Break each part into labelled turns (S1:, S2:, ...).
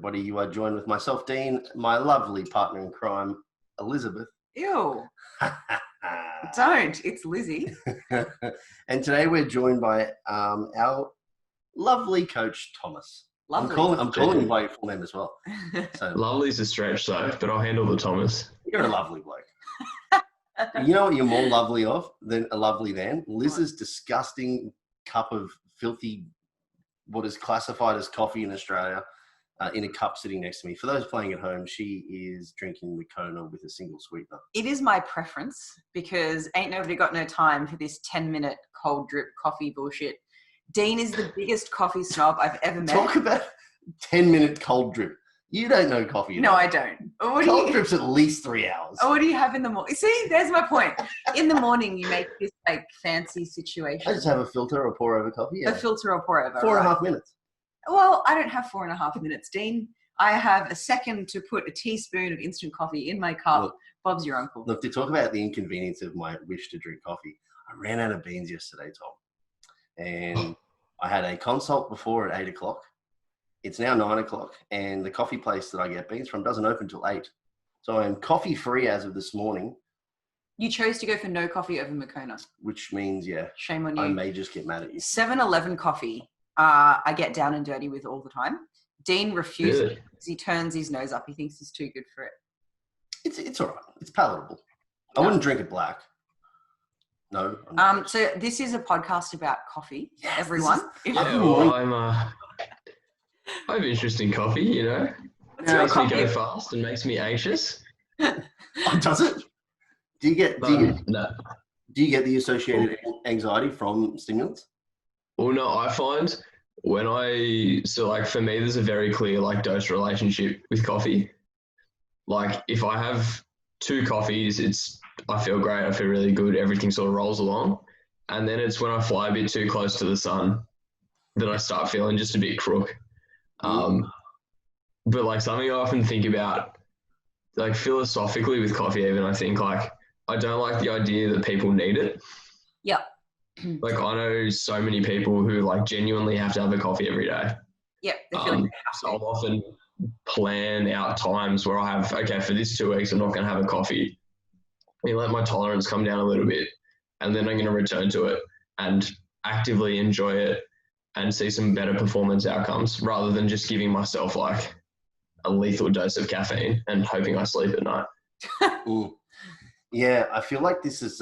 S1: everybody. You are joined with myself, Dean, my lovely partner in crime, Elizabeth.
S2: Ew. Don't. It's Lizzy.
S1: And today we're joined by our lovely coach, Thomas.
S2: Lovely.
S1: I'm calling you by your full name as well. So,
S3: Lovely's a stretch though, but I'll handle the Thomas.
S1: you're a lovely bloke. You know what you're more lovely than Liz's disgusting cup of filthy, what is classified as coffee in Australia, in a cup sitting next to me. For those playing at home, she is drinking Moccona with a single sweetener.
S2: It is my preference because ain't nobody got no time for this 10-minute cold drip coffee bullshit. Dean is the biggest coffee snob I've ever met.
S1: Talk about 10-minute cold drip. You don't know coffee.
S2: No, I don't.
S1: Cold drip's at least 3 hours.
S2: What do you have in the morning? See, there's my point. In the morning, you make this like fancy situation.
S1: I just have a filter or pour over coffee. Yeah.
S2: A filter or pour over.
S1: 4.5 minutes.
S2: Well, I don't have 4.5 minutes, Dean. I have a second to put a teaspoon of instant coffee in my cup.
S1: Look,
S2: Bob's your uncle.
S1: Look, to talk about the inconvenience of my wish to drink coffee, I ran out of beans yesterday, Tom. And I had a consult before at 8 o'clock. It's now 9 o'clock, and the coffee place that I get beans from doesn't open till 8. So I'm coffee free as of this morning.
S2: You chose to go for no coffee over Moccona.
S1: Which means, yeah.
S2: Shame on you.
S1: I may just get mad at you.
S2: 7-Eleven coffee, I get down and dirty with all the time. Dean refuses because he turns his nose up. He thinks it's too good for it.
S1: It's all right. It's palatable. I wouldn't drink it black. No.
S2: So this is a podcast about coffee,
S1: yes,
S2: everyone.
S3: I have interest in coffee, you know. It makes me go fast and makes me anxious.
S1: Oh, does it? Do you get the associated anxiety from stimulants?
S3: Well, no, I find for me, there's a very clear dose relationship with coffee. Like if I have 2 coffees, I feel great. I feel really good. Everything sort of rolls along. And then it's when I fly a bit too close to the sun that I start feeling just a bit crook. But something I often think about, philosophically with coffee, even I think I don't like the idea that people need it.
S2: Yep.
S3: I know so many people who genuinely have to have a coffee every day.
S2: Yep.
S3: So I'll often plan out times where I have, for this 2 weeks, I'm not going to have a coffee. Let my tolerance come down a little bit, and then I'm going to return to it and actively enjoy it and see some better performance outcomes rather than just giving myself a lethal dose of caffeine and hoping I sleep at night.
S1: Yeah, I feel like this is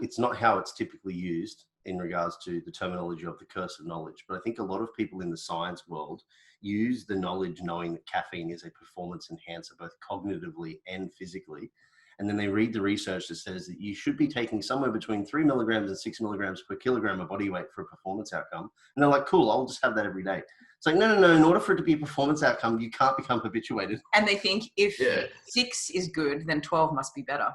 S1: it's not how it's typically used in regards to the terminology of the curse of knowledge. But I think a lot of people in the science world use the knowledge knowing that caffeine is a performance enhancer, both cognitively and physically. And then they read the research that says that you should be taking somewhere between 3 milligrams and 6 milligrams per kilogram of body weight for a performance outcome. And they're like, cool, I'll just have that every day. It's like, no. In order for it to be a performance outcome, you can't become habituated.
S2: And they think if 6 is good, then 12 must be better.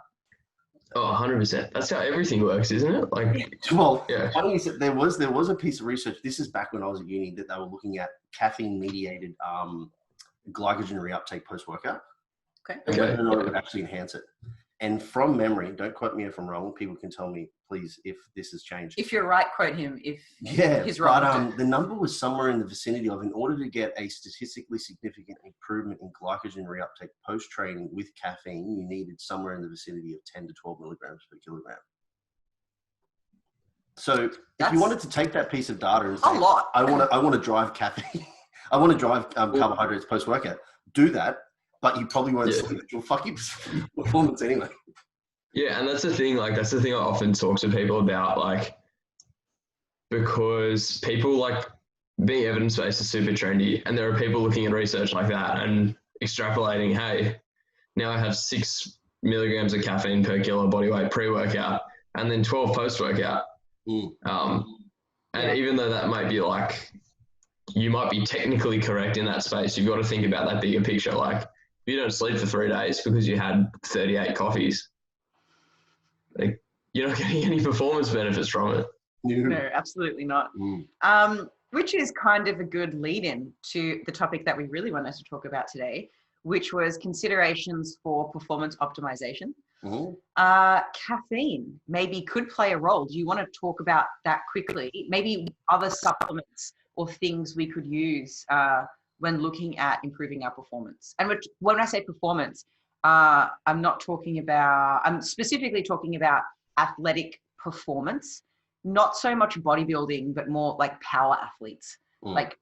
S3: Oh, 100%. That's how everything works, isn't it?
S1: Funny you said there was a piece of research. This is back when I was at uni that they were looking at caffeine-mediated glycogen reuptake post-workout.
S2: Okay.
S1: And whether or not it would actually enhance it. And from memory, don't quote me if I'm wrong. People can tell me, please, if this has changed.
S2: If you're right, quote him. If he's wrong.
S1: But the number was somewhere in the vicinity of, in order to get a statistically significant improvement in glycogen reuptake post-training with caffeine, you needed somewhere in the vicinity of 10 to 12 milligrams per kilogram. So if you wanted to take that piece of data and say,
S2: a lot.
S1: I want to drive caffeine, I want to drive carbohydrates post-workout, do that. But you probably won't sleep. You'll fuck your performance anyway.
S3: Yeah, and that's the thing. That's the thing I often talk to people about. Because people being evidence-based is super trendy, and there are people looking at research like that and extrapolating. Hey, now I have 6 milligrams of caffeine per kilo body weight pre-workout, and then 12 post-workout. And even though that might be you might be technically correct in that space, you've got to think about that bigger picture. If you don't sleep for 3 days because you had 38 coffees, you're not getting any performance benefits from it.
S2: No, absolutely not. Which is kind of a good lead-in to the topic that we really wanted to talk about today, which was considerations for performance optimization. Caffeine maybe could play a role. Do you want to talk about that quickly? Maybe other supplements or things we could use when looking at improving our performance. And when I say performance, I'm specifically talking about athletic performance, not so much bodybuilding, but more like power athletes, like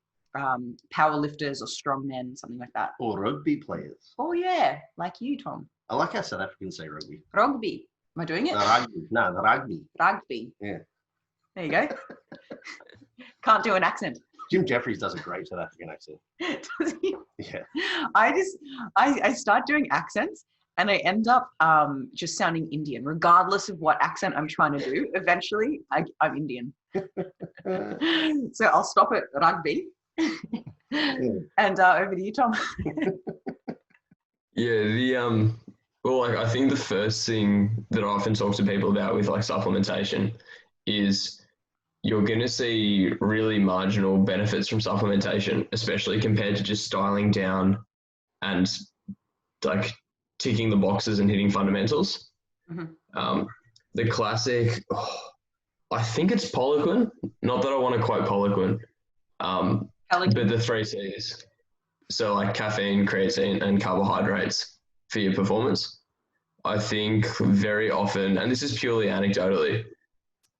S2: power lifters or strongmen, something like that.
S1: Or rugby players.
S2: Oh yeah, like you, Tom.
S1: I like how South Africans say rugby.
S2: Rugby. Am I doing it?
S1: The rugby. No, the rugby.
S2: Rugby.
S1: Yeah.
S2: There you go. Can't do an accent.
S1: Jim Jeffries does a great South African accent.
S2: Does he?
S1: Yeah.
S2: I start doing accents and I end up just sounding Indian, regardless of what accent I'm trying to do. Eventually, I'm Indian. So I'll stop at rugby. And over to you, Tom.
S3: Yeah, well, like, I think the first thing that I often talk to people about with like supplementation is you're going to see really marginal benefits from supplementation, especially compared to just styling down and like ticking the boxes and hitting fundamentals. Mm-hmm. The classic, I think it's Poliquin. Not that I want to quote Poliquin, but the 3 C's. So like caffeine, creatine, and carbohydrates for your performance. I think very often, and this is purely anecdotally,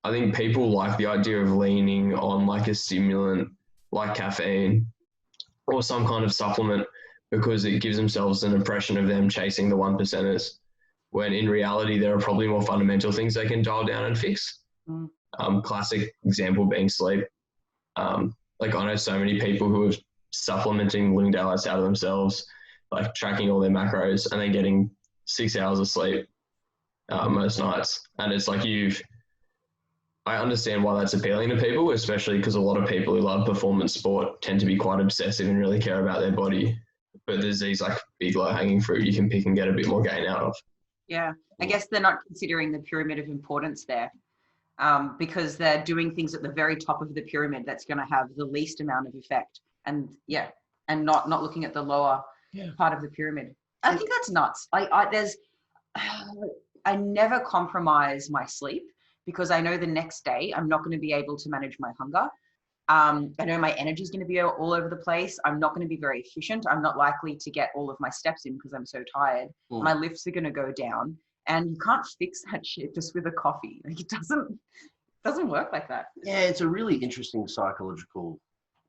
S3: I think people like the idea of leaning on like a stimulant like caffeine or some kind of supplement because it gives themselves an impression of them chasing the 1%ers, when in reality there are probably more fundamental things they can dial down and fix. Classic example being sleep. Like I know so many people who are supplementing living daylights out of themselves, like tracking all their macros and then getting 6 hours of sleep most nights. And it's like I understand why that's appealing to people, especially because a lot of people who love performance sport tend to be quite obsessive and really care about their body. But there's these like big low-hanging fruit you can pick and get a bit more gain out of.
S2: Yeah, I guess they're not considering the pyramid of importance there, because they're doing things at the very top of the pyramid that's going to have the least amount of effect. And not looking at the lower part of the pyramid. I think that's nuts. I never compromise my sleep because I know the next day I'm not going to be able to manage my hunger. I know my energy is going to be all over the place. I'm not going to be very efficient. I'm not likely to get all of my steps in because I'm so tired. My lifts are going to go down, and you can't fix that shit just with a coffee. Like, it doesn't work like that.
S1: Yeah, it's a really interesting psychological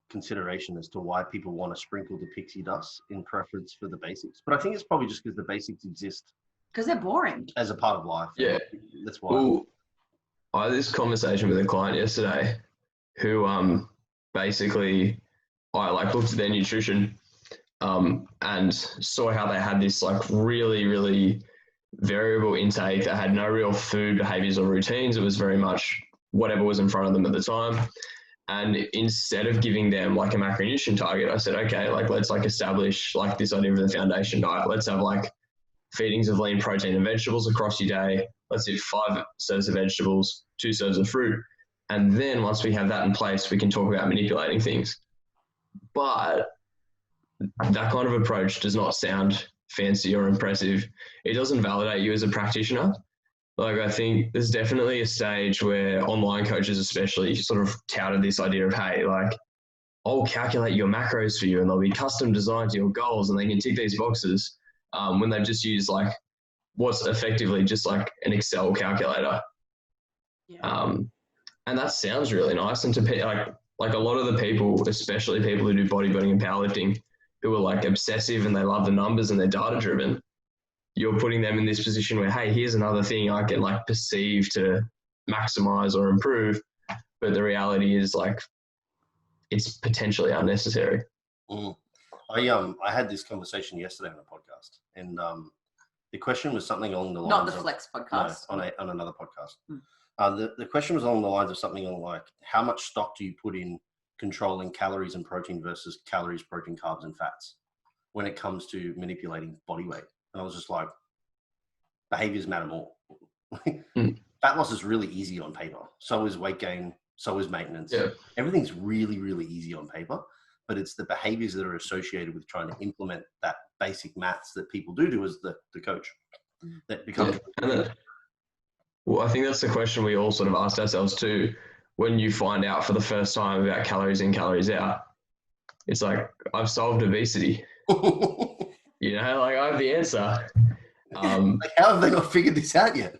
S1: consideration as to why people want to sprinkle the pixie dust in preference for the basics. But I think it's probably just because the basics exist
S2: because they're boring
S1: as a part of life.
S3: Yeah,
S1: that's why.
S3: Well, I had this conversation with a client yesterday who basically I like looked at their nutrition and saw how they had this like really, really variable intake. They had no real food behaviors or routines. It was very much whatever was in front of them at the time. And instead of giving them like a macronutrient target, I said, okay, like let's like establish like this idea of the foundation diet. Let's have like feedings of lean protein and vegetables across your day. Let's do 5 serves of vegetables, 2 serves of fruit. And then once we have that in place, we can talk about manipulating things. But that kind of approach does not sound fancy or impressive. It doesn't validate you as a practitioner. Like, I think there's definitely a stage where online coaches especially sort of touted this idea of, hey, like, I'll calculate your macros for you and they'll be custom designed to your goals and they can tick these boxes, when they just use like what's effectively just like an Excel calculator. Yeah. And that sounds really nice. And to like a lot of the people, especially people who do bodybuilding and powerlifting, who are like obsessive and they love the numbers and they're data driven, you're putting them in this position where, hey, here's another thing I can like perceive to maximize or improve. But the reality is like, it's potentially unnecessary.
S1: I had this conversation yesterday on a podcast, and the question was something along the lines
S2: not the Flex podcast.
S1: No, on another podcast. The question was along the lines of something like, how much stock do you put in controlling calories and protein versus calories, protein, carbs, and fats when it comes to manipulating body weight? And I was just like, behaviors matter more. Fat loss is really easy on paper. So is weight gain. So is maintenance. Yeah. Everything's really, really easy on paper, but it's the behaviors that are associated with trying to implement that basic maths that people do as the coach that becomes.
S3: Yeah. Well, I think that's the question we all sort of asked ourselves too. When you find out for the first time about calories in, calories out, it's like, I've solved obesity. You know, like I have the answer.
S1: Like, how have they not figured this out yet?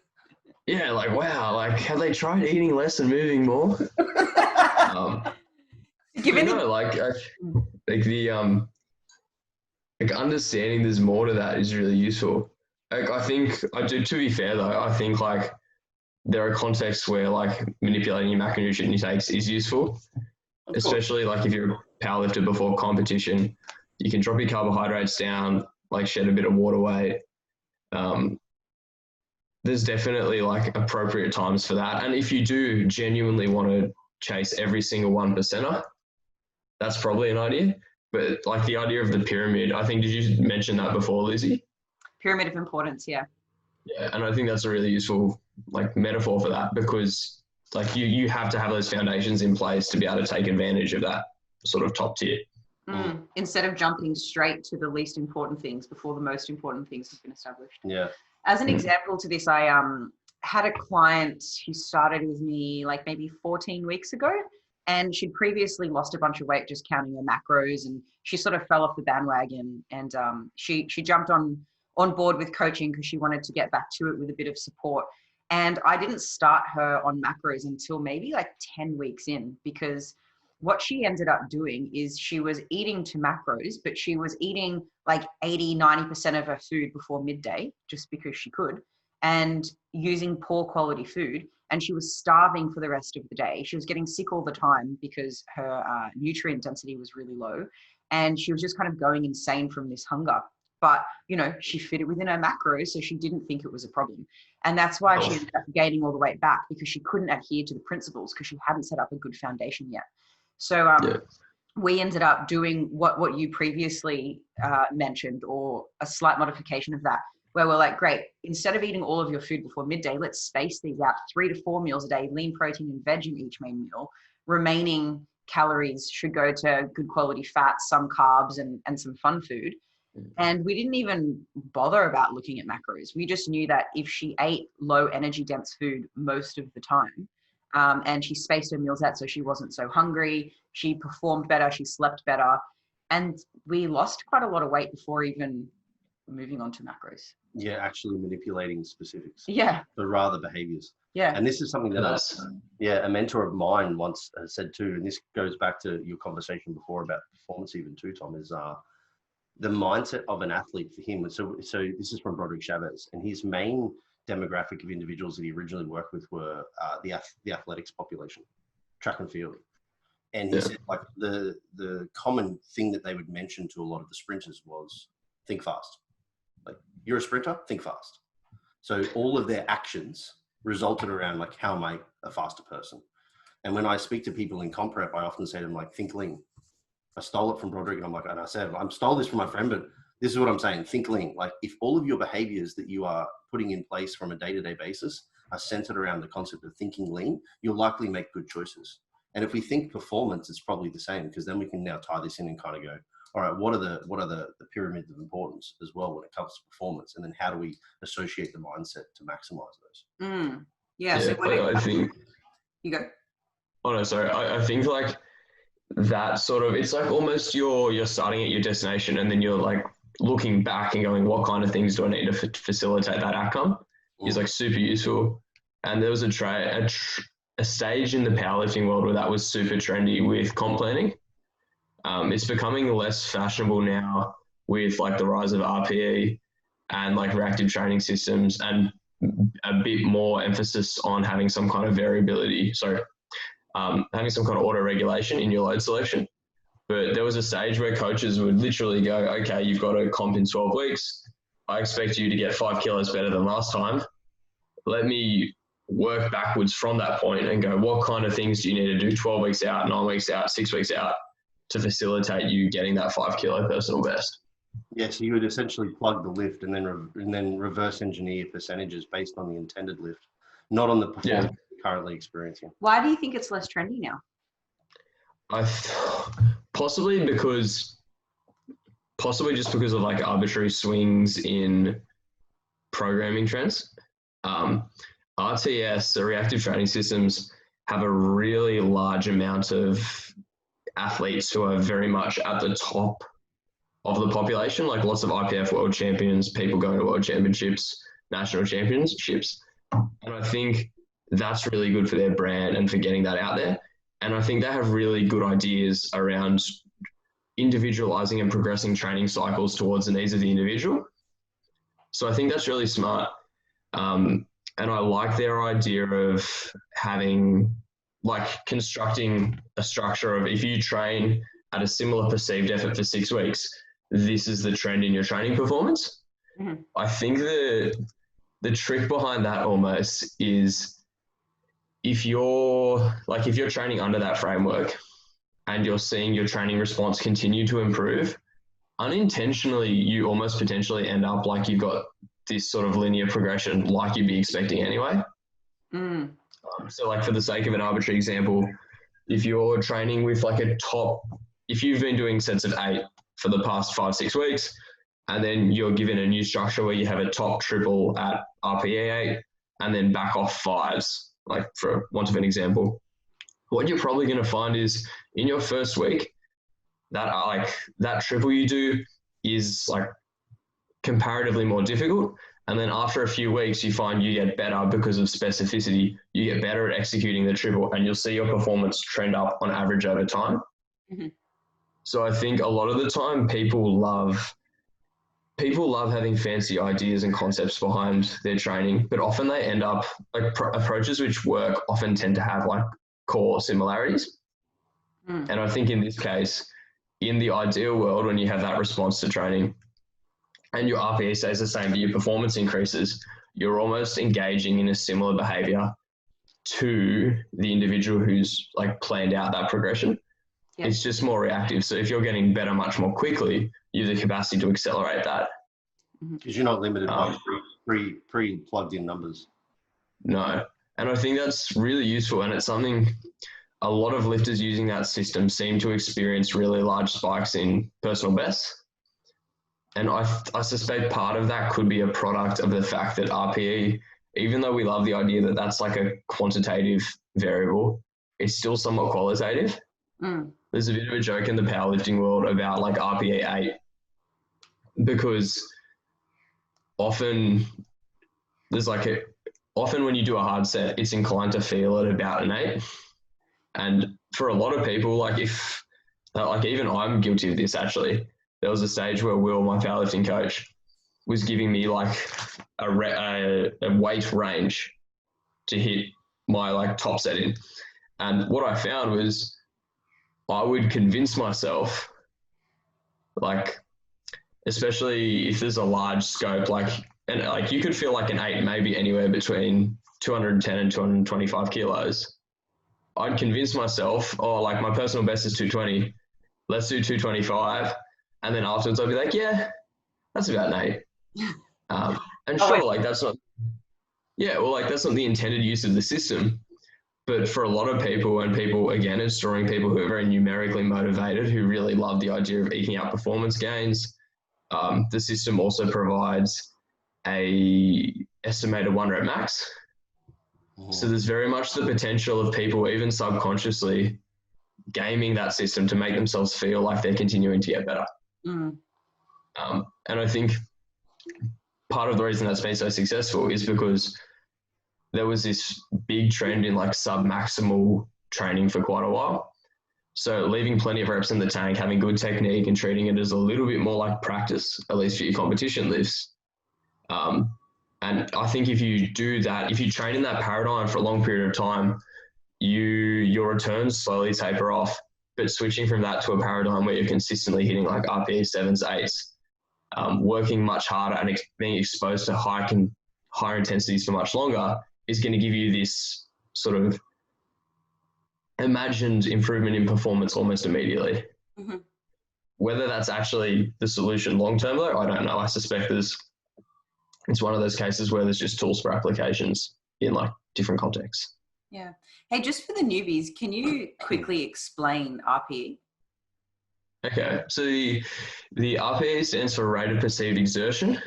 S3: Yeah, like, wow, like, have they tried eating less and moving more?
S2: Given
S3: no, like the like understanding there's more to that is really useful. Like, I think, to be fair though, I think like there are contexts where like manipulating your macronutrient intakes is useful, especially like if you're a powerlifter before competition, you can drop your carbohydrates down, like shed a bit of water weight. There's definitely like appropriate times for that. And if you do genuinely want to chase every single 1%er, that's probably an idea. But like the idea of the pyramid, I think, did you mention that before, Lizzie?
S2: Pyramid of importance, yeah.
S3: Yeah, and I think that's a really useful like metaphor for that, because like you have to have those foundations in place to be able to take advantage of that sort of top tier.
S2: Instead of jumping straight to the least important things before the most important things have been established.
S1: Yeah.
S2: As an example to this, I had a client who started with me like maybe 14 weeks ago, and she'd previously lost a bunch of weight just counting her macros, and she sort of fell off the bandwagon, and she jumped on board with coaching because she wanted to get back to it with a bit of support. And I didn't start her on macros until maybe like 10 weeks in, because what she ended up doing is she was eating to macros, but she was eating like 80-90% of her food before midday just because she could, and using poor quality food. And she was starving for the rest of the day. She was getting sick all the time because her nutrient density was really low, and she was just kind of going insane from this hunger. But, you know, she fit it within her macros, so she didn't think it was a problem. And that's why she ended up gaining all the weight back, because she couldn't adhere to the principles because she hadn't set up a good foundation yet. So we ended up doing what you previously mentioned, or a slight modification of that, where we're like, great, instead of eating all of your food before midday, let's space these out 3 to 4 meals a day, lean protein and veg in each main meal. Remaining calories should go to good quality fats, some carbs, and some fun food. And we didn't even bother about looking at macros. We just knew that if she ate low energy dense food most of the time, and she spaced her meals out so she wasn't so hungry, she performed better, she slept better. And we lost quite a lot of weight before even moving on to macros.
S1: Yeah, actually manipulating specifics.
S2: Yeah.
S1: But rather behaviors.
S2: Yeah.
S1: And this is something that a mentor of mine once said too, and this goes back to your conversation before about performance even too, Tom, is the mindset of an athlete for him. So this is from Broderick Chavez, and his main demographic of individuals that he originally worked with were the athletics population, track and field. And he said like the common thing that they would mention to a lot of the sprinters was think fast. Like, you're a sprinter, think fast. So all of their actions resulted around like, how am I a faster person? And when I speak to people in comp prep, I often say to them like, think lean. I stole it from Broderick, and I said, I stole this from my friend, but this is what I'm saying. Think lean. Like, if all of your behaviors that you are putting in place from a day-to-day basis are centered around the concept of thinking lean, you'll likely make good choices. And if we think performance, it's probably the same, because then we can now tie this in and kind of go, all right, what are the pyramids of importance as well when it comes to performance? And then how do we associate the mindset to maximize those?
S2: Yeah. So
S3: I think,
S2: you go.
S3: Oh no, sorry. I think like that sort of, it's like almost you're starting at your destination, and then you're like looking back and going, what kind of things do I need to facilitate that outcome? Is like super useful. And there was a stage in the powerlifting world where that was super trendy with comp planning. It's becoming less fashionable now with like the rise of RPE and like reactive training systems, and a bit more emphasis on having some kind of variability. So having some kind of auto regulation in your load selection. But there was a stage where coaches would literally go, okay, you've got a comp in 12 weeks. I expect you to get 5 kilos better than last time. Let me work backwards from that point and go, what kind of things do you need to do 12 weeks out, 9 weeks out, 6 weeks out to facilitate you getting that 5 kilo personal best?
S1: Yeah, so you would essentially plug the lift and then reverse engineer percentages based on the intended lift, not on the performance you're currently experiencing.
S2: Why do you think it's less trendy now?
S3: Possibly just because of like arbitrary swings in programming trends. RTS, the reactive training systems, have a really large amount of athletes who are very much at the top of the population, like lots of IPF world champions, people going to world championships, national championships. And I think that's really good for their brand and for getting that out there. And I think they have really good ideas around individualizing and progressing training cycles towards the needs of the individual. So I think that's really smart. And I like their idea of having, like, constructing a structure of, if you train at a similar perceived effort for 6 weeks, this is the trend in your training performance. Mm-hmm. I think the trick behind that almost is, if you're training under that framework and you're seeing your training response continue to improve, unintentionally, you almost potentially end up like you've got this sort of linear progression like you'd be expecting anyway. Mm. So like, for the sake of an arbitrary example, if you're training with like if you've been doing sets of 8 for the past 5-6 weeks, and then you're given a new structure where you have a top triple at RPE 8 and then back off 5s, like for want of an example, what you're probably going to find is in your first week, that triple you do is like comparatively more difficult. And then after a few weeks, you find you get better because of specificity. You get better at executing the triple, and you'll see your performance trend up on average over time. Mm-hmm. So I think a lot of the time people love having fancy ideas and concepts behind their training, but often they end up like approaches which work often tend to have like core similarities. Mm. And I think in this case, in the ideal world, when you have that response to training and your RPE stays the same, but your performance increases, you're almost engaging in a similar behavior to the individual who's like planned out that progression. Yep. It's just more reactive. So if you're getting better much more quickly, you have the capacity to accelerate that.
S1: Because you're not limited by pre-plugged in numbers.
S3: No. And I think that's really useful. And it's something a lot of lifters using that system seem to experience really large spikes in personal bests. And I suspect part of that could be a product of the fact that RPE, even though we love the idea that that's like a quantitative variable, it's still somewhat qualitative. Mm. There's a bit of a joke in the powerlifting world about like RPE 8, because often when you do a hard set, it's inclined to feel at about an 8. And for a lot of people, like even I'm guilty of this actually. There was a stage where Will, my powerlifting coach, was giving me like a weight range to hit my like top set in. And what I found was I would convince myself, like, especially if there's a large scope, and you could feel like an 8 maybe anywhere between 210 and 225 kilos. I'd convince myself, like my personal best is 220, let's do 225. And then afterwards I'd be like, yeah, that's about an 8. And sure, like that's not the intended use of the system. But for a lot of people, and people, again, it's drawing people who are very numerically motivated, who really love the idea of eking out performance gains. The system also provides a estimated 1 rep max. Mm-hmm. So there's very much the potential of people, even subconsciously, gaming that system to make themselves feel like they're continuing to get better. Mm. And I think part of the reason that's been so successful is because there was this big trend in like sub-maximal training for quite a while. So leaving plenty of reps in the tank, having good technique and treating it as a little bit more like practice, at least for your competition lifts. And I think if you do that, if you train in that paradigm for a long period of time, your returns slowly taper off. But switching from that to a paradigm where you're consistently hitting like RPE 7s, 8s, working much harder and being exposed to higher intensities for much longer is going to give you this sort of imagined improvement in performance almost immediately. Mm-hmm. Whether that's actually the solution long-term though, I don't know. I suspect it's one of those cases where there's just tools for applications in like different contexts.
S2: Yeah. Hey, just for the newbies, can you quickly explain RPE?
S3: Okay. So the RPE stands for rate of perceived exertion.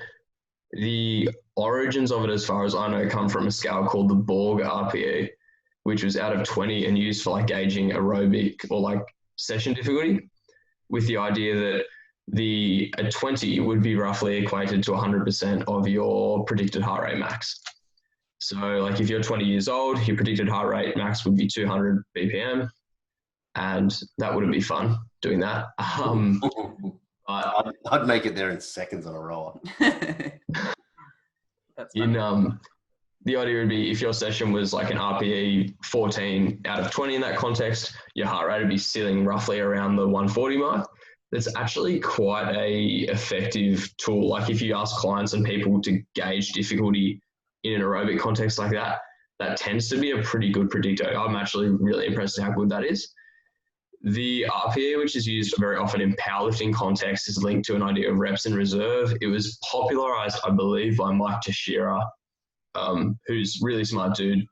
S3: The origins of it, as far as I know, come from a scale called the Borg RPE, which was out of 20 and used for like gauging aerobic or like session difficulty, with the idea that a 20 would be roughly equated to 100% of your predicted heart rate max. So like if you're 20 years old, your predicted heart rate max would be 200 BPM, and that wouldn't be fun doing that.
S1: I'd make it there in seconds on a rower.
S2: That's funny.
S3: The idea would be if your session was like an RPE 14 out of 20 in that context, your heart rate would be sitting roughly around the 140 mark. That's actually quite a effective tool. Like if you ask clients and people to gauge difficulty in an aerobic context like that, that tends to be a pretty good predictor. I'm actually really impressed at how good that is. The RPE, which is used very often in powerlifting context, is linked to an idea of reps in reserve. It was popularized, I believe, by Mike Teixeira, who's a really smart dude,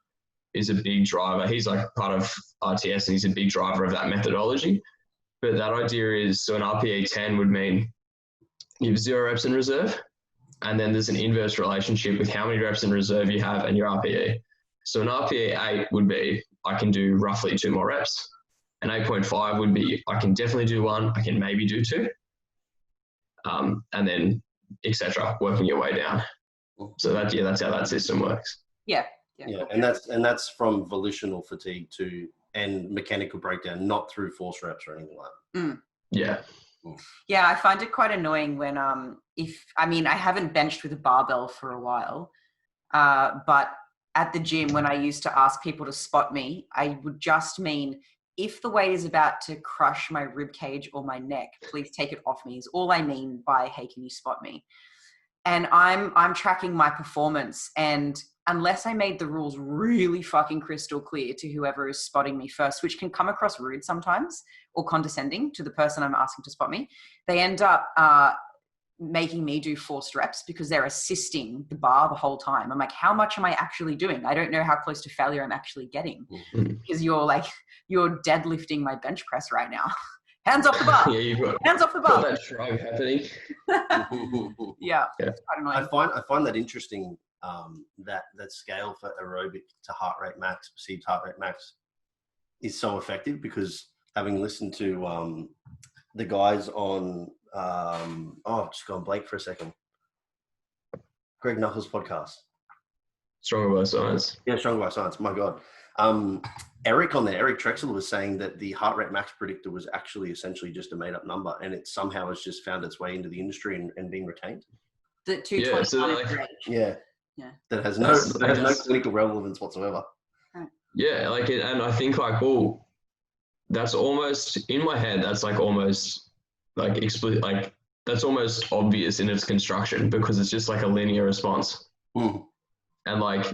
S3: is a big driver. He's like part of RTS and he's a big driver of that methodology. But that idea is, so an RPE 10 would mean you have 0 reps in reserve, and then there's an inverse relationship with how many reps in reserve you have and your RPE. So an RPE 8 would be, I can do roughly 2 more reps. An 8.5 would be, I can definitely do 1, I can maybe do 2. And then etc., working your way down. So that's how that system works.
S2: Yeah.
S1: And that's from volitional fatigue and mechanical breakdown, not through force reps or anything like that.
S3: Yeah.
S2: Yeah, I find it quite annoying when I haven't benched with a barbell for a while, but at the gym when I used to ask people to spot me, I would just mean, if the weight is about to crush my rib cage or my neck, please take it off me, is all I mean by, hey, can you spot me? And I'm tracking my performance, and unless I made the rules really fucking crystal clear to whoever is spotting me first, which can come across rude sometimes or condescending to the person I'm asking to spot me, they end up making me do forced reps because they're assisting the bar the whole time. I'm like, how much am I actually doing? I don't know how close to failure I'm actually getting, because you're deadlifting my bench press right now. Hands off the bar.
S3: Yeah, you've got,
S2: hands off the bar.
S3: Got that shrug happening.
S2: Yeah.
S1: I find that interesting. That scale for aerobic to heart rate max, perceived heart rate max, is so effective, because having listened to the guys on just gone blank for a second. Greg Knuckles' podcast.
S3: Stronger by Science.
S1: Yeah, Stronger by Science. My God. Eric on there, Eric Trexler, was saying that the heart rate max predictor was actually essentially just a made up number, and it somehow has just found its way into the industry and being retained.
S2: The 220
S1: that has no clinical relevance whatsoever.
S3: Yeah, and I think that's almost, in my head, that's almost explicit, that's almost obvious in its construction, because it's just like a linear response. And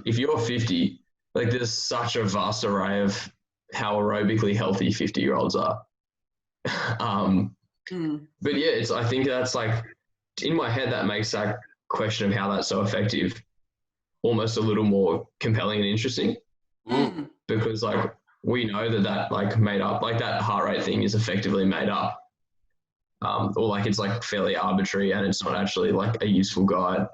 S3: if you're 50, there's such a vast array of how aerobically healthy 50-year-olds are. But yeah, I think that's in my head, that makes that question of how that's so effective almost a little more compelling and interesting. Because we know that made up, that heart rate thing is effectively made up. Or it's fairly arbitrary, and it's not actually a useful guide.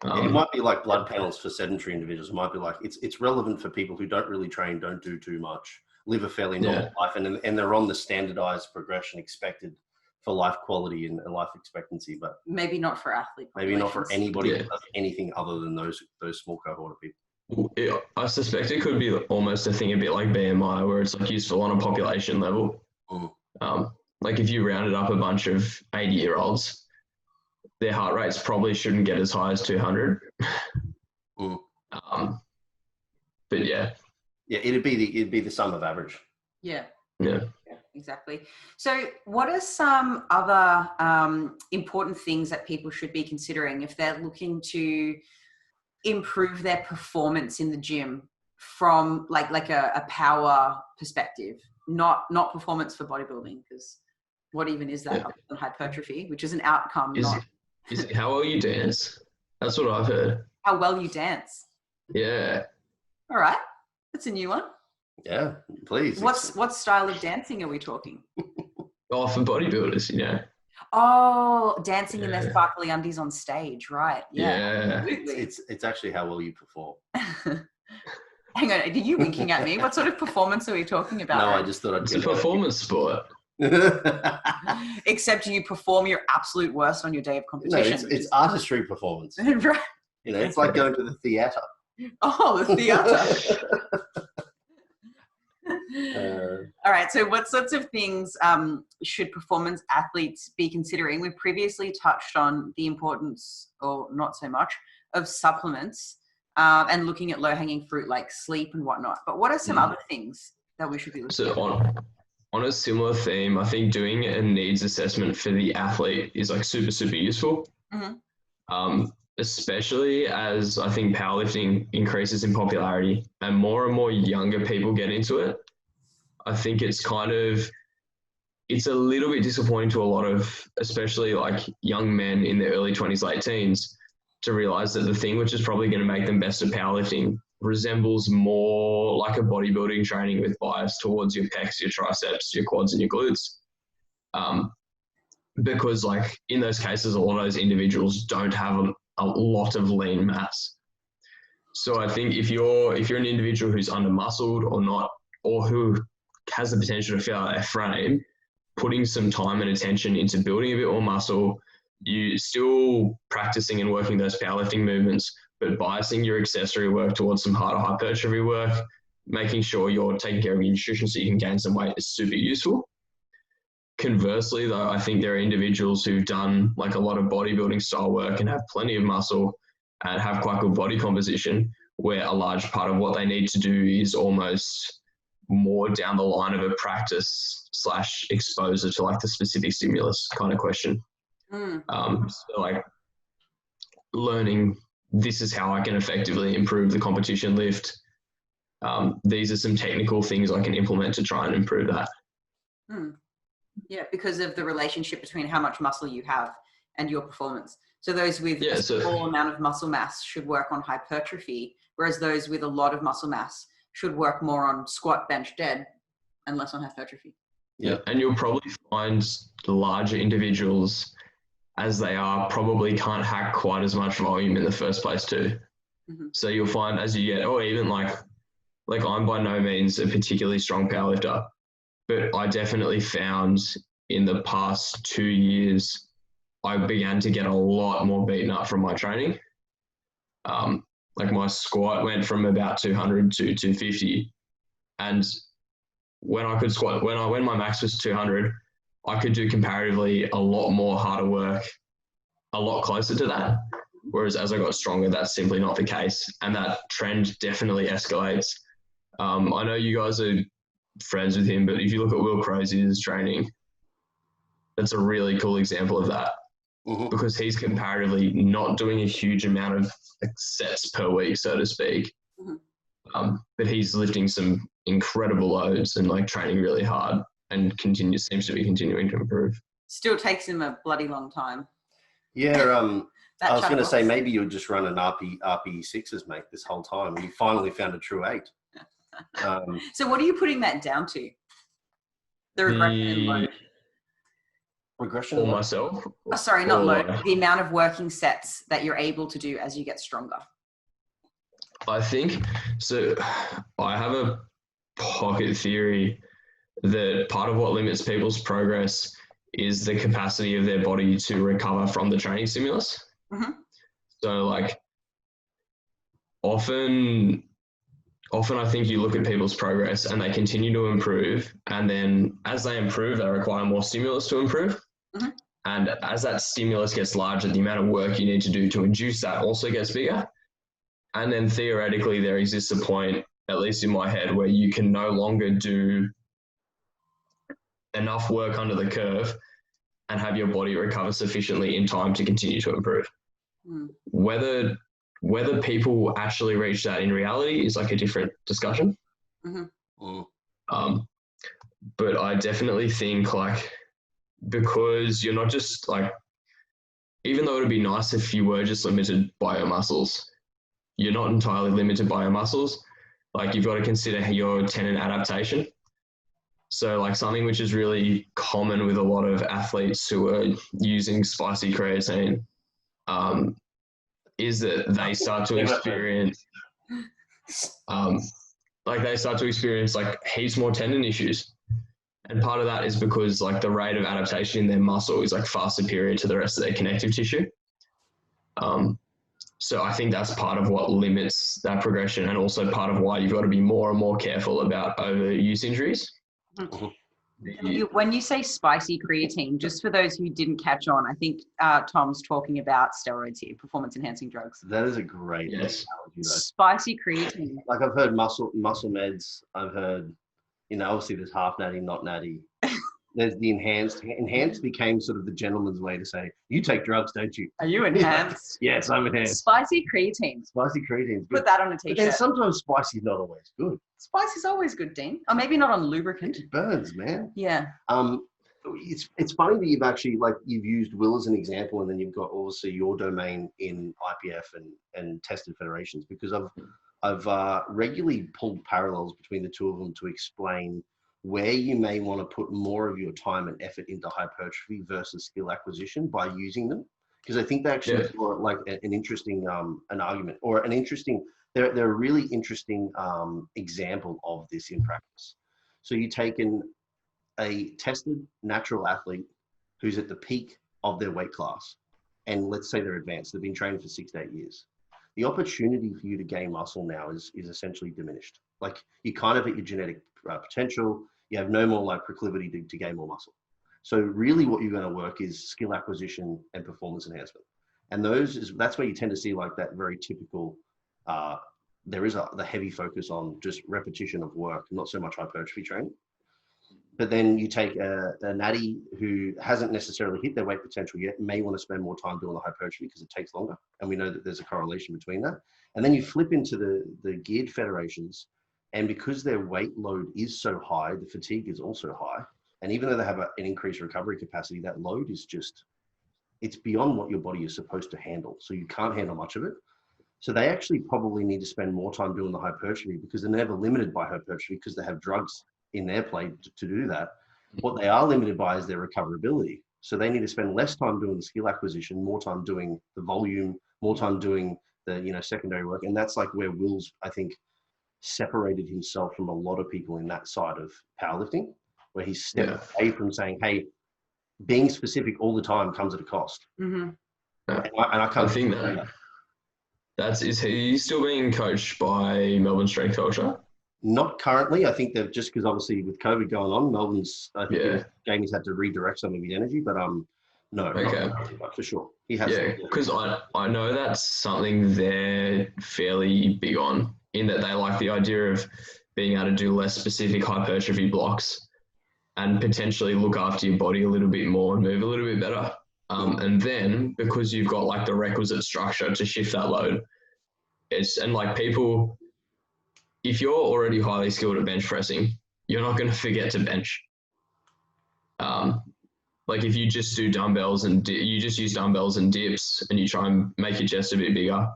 S1: It might be like blood panels for sedentary individuals. It might be it's relevant for people who don't really train, don't do too much, live a fairly normal life, and they're on the standardized progression expected for life quality and life expectancy, but
S2: maybe not for athletes.
S1: Maybe not for anybody who does anything other than those small cohort of people.
S3: I suspect it could be almost a thing a bit like BMI, where it's useful on a population level. If you rounded up a bunch of 80-year-olds, their heart rates probably shouldn't get as high as 200. But yeah,
S1: it'd be the sum of average.
S2: Yeah, exactly. So what are some other important things that people should be considering if they're looking to improve their performance in the gym from a power perspective, not performance for bodybuilding, because what even is that other than hypertrophy, which is an outcome?
S3: Is it how well you dance? That's what I've heard.
S2: How well you dance.
S3: Yeah.
S2: All right. That's a new one.
S1: Yeah, please.
S2: What style of dancing are we talking?
S3: For bodybuilders,
S2: Oh, dancing in their sparkly undies on stage, right? Yeah.
S1: It's actually how well you perform.
S2: Hang on, are you winking at me? What sort of performance are we talking about?
S1: No, I just thought I'd
S3: It's a performance sport.
S2: Except you perform your absolute worst on your day of competition.
S1: No, it's artistry performance.
S2: Right.
S1: You know, it's like going to the theatre.
S2: Oh, the theatre. All right. So what sorts of things should performance athletes be considering? We previously touched on the importance, or not so much, of supplements and looking at low-hanging fruit like sleep and whatnot. But what are some other things that we should be looking at?
S3: On a similar theme, I think doing a needs assessment for the athlete is like super, super useful. Especially as I think powerlifting increases in popularity and more younger people get into it. I think it's a little bit disappointing to a lot of, especially like young men in their early 20s, late teens, to realize that the thing which is probably going to make them best at powerlifting resembles more like a bodybuilding training with bias towards your pecs, your triceps, your quads, and your glutes. Because like in those cases, a lot of those individuals don't have a lot of lean mass. So I think if you're an individual who's under-muscled or not, or who has the potential to fill out their frame, putting some time and attention into building a bit more muscle, you still practicing and working those powerlifting movements, but biasing your accessory work towards some harder hypertrophy work, making sure you're taking care of your nutrition so you can gain some weight is super useful. Conversely, though, I think there are individuals who've done like a lot of bodybuilding style work and have plenty of muscle and have quite good body composition, where a large part of what they need to do is almost more down the line of a practice / exposure to like the specific stimulus kind of question. So like learning, this is how I can effectively improve the competition lift. These are some technical things I can implement to try and improve that.
S2: Yeah, because of the relationship between how much muscle you have and your performance. So those with a small amount of muscle mass should work on hypertrophy, whereas those with a lot of muscle mass should work more on squat, bench, dead, and less on hypertrophy.
S3: Yeah, and you'll probably find the larger individuals, as they are, probably can't hack quite as much volume in the first place too. So you'll find as you get, or even like I'm by no means a particularly strong powerlifter, but I definitely found in the past 2 years, I began to get a lot more beaten up from my training. Like my squat went from about 200 to 250. And when I could squat, when my max was 200, I could do comparatively a lot more harder work, a lot closer to that. Whereas as I got stronger, that's simply not the case. And that trend definitely escalates. I know you guys are friends with him, but if you look at Will Crazier's training, that's a really cool example of that. Because he's comparatively not doing a huge amount of sets per week, so to speak. But he's lifting some incredible loads and like training really hard and seems to be continuing to improve.
S2: Still takes him a bloody long time.
S1: Yeah, I was going to say maybe you'll just run an RP6s, mate, this whole time. You finally found a true 8.
S2: So what are you putting that down to? The regression in load.
S1: Regression
S3: for myself?
S2: Oh, sorry, not load. The amount of working sets that you're able to do as you get stronger.
S3: I think, so I have a pocket theory that part of what limits people's progress is the capacity of their body to recover from the training stimulus. So like often I think you look at people's progress and they continue to improve, and then as they improve, they require more stimulus to improve. And as that stimulus gets larger, the amount of work you need to do to induce that also gets bigger. And then theoretically, there exists a point, at least in my head, where you can no longer do enough work under the curve and have your body recover sufficiently in time to continue to improve. Whether people actually reach that in reality is like a different discussion. But I definitely think like, because you're not just like, even though it would be nice if you were just limited by your muscles, you're not entirely limited by your muscles. Like you've got to consider your tendon adaptation. So like something which is really common with a lot of athletes who are using spicy creatine is that they start to experience like they start to experience like heaps more tendon issues. And part of that is because like the rate of adaptation in their muscle is like far superior to the rest of their connective tissue. So I think that's part of what limits that progression, and also part of why you've got to be more and more careful about overuse injuries.
S2: When you say spicy creatine, just for those who didn't catch on, I think Tom's talking about steroids here, performance-enhancing drugs.
S1: That is a great
S3: Yes.
S1: analogy, though.
S2: Spicy creatine.
S1: Like I've heard muscle meds. I've heard, obviously there's half natty, not natty. There's the enhanced. Enhanced became sort of the gentleman's way to say, you take drugs, don't you?
S2: Are you enhanced?
S1: Yes, I'm enhanced.
S2: Spicy creatine.
S1: Spicy creatine.
S2: Put that on a t-shirt.
S1: But then sometimes spicy's not always good.
S2: Spice is always good, Dean. Or maybe not on lubricant.
S1: It burns, man.
S2: Yeah.
S1: It's funny that you've actually, like, you've used Will as an example, and then you've got obviously your domain in IPF and tested federations, because I've regularly pulled parallels between the two of them to explain where you may want to put more of your time and effort into hypertrophy versus skill acquisition by using them. Because I think they actually are like an interesting, an argument, or an interesting, they're a really interesting example of this in practice. So you take a tested natural athlete who's at the peak of their weight class, and let's say they're advanced, they've been training for 6 to 8 years. The opportunity for you to gain muscle now is essentially diminished. Like, you kind of at your genetic potential, you have no more like proclivity to gain more muscle. So really what you're going to work is skill acquisition and performance enhancement. And that's where you tend to see like that very typical, there is the heavy focus on just repetition of work, not so much hypertrophy training. But then you take a natty who hasn't necessarily hit their weight potential yet, may want to spend more time doing the hypertrophy because it takes longer. And we know that there's a correlation between that. And then you flip into the geared federations, and because their weight load is so high, the fatigue is also high. And even though they have an increased recovery capacity, that load is it's beyond what your body is supposed to handle. So you can't handle much of it. So they actually probably need to spend more time doing the hypertrophy, because they're never limited by hypertrophy because they have drugs in their play to do that. What they are limited by is their recoverability. So they need to spend less time doing the skill acquisition, more time doing the volume, more time doing the secondary work. And that's like where Will's, I think, separated himself from a lot of people in that side of powerlifting, where he's stepped away from saying, hey, being specific all the time comes at a cost.
S2: Mm-hmm.
S1: And I can't
S3: think that. Is he still being coached by Melbourne Strength Culture?
S1: Not currently. I think they've just, because obviously with COVID going on, Melbourne's, I think Jamie's had to redirect some of his energy, but no,
S3: okay,
S1: but for sure. He has.
S3: Yeah, because I know that's something they're fairly big on, in that they like the idea of being able to do less specific hypertrophy blocks and potentially look after your body a little bit more and move a little bit better. And then because you've got like the requisite structure to shift that load, and like people, if you're already highly skilled at bench pressing, you're not going to forget to bench. Like if you just do dumbbells and you just use dumbbells and dips and you try and make your chest a bit bigger,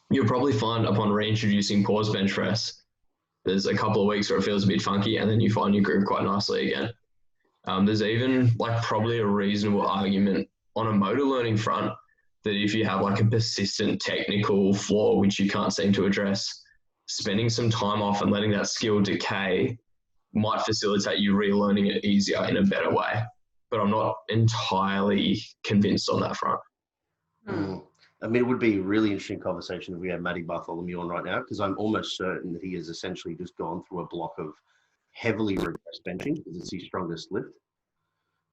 S3: you'll probably find upon reintroducing pause bench press, there's a couple of weeks where it feels a bit funky, and then you find your groove quite nicely again. There's even like probably a reasonable argument on a motor learning front that if you have like a persistent technical flaw which you can't seem to address, spending some time off and letting that skill decay might facilitate you relearning it easier in a better way. But I'm not entirely convinced on that front.
S1: I mean, it would be a really interesting conversation if we had Matty Bartholomew on right now, because I'm almost certain that he has essentially just gone through a block of heavily regressed benching, because it's his strongest lift.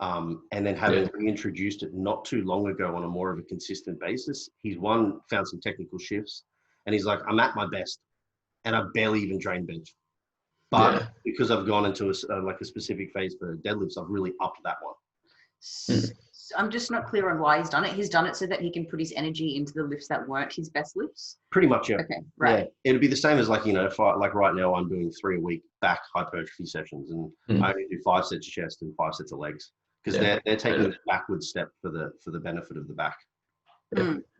S1: And then having reintroduced it not too long ago on a more of a consistent basis, he's found some technical shifts, and he's like, I'm at my best, and I've barely even trained bench. But because I've gone into a specific phase for deadlifts, I've really upped that one.
S2: I'm just not clear on why he's done it. He's done it so that he can put his energy into the lifts that weren't his best lifts?
S1: Pretty much, yeah.
S2: Okay, right.
S1: Yeah. It'd be the same as like, if like right now I'm doing 3 a week back hypertrophy sessions, and I only do 5 sets of chest and 5 sets of legs, because they're taking a backward step for the benefit of the back.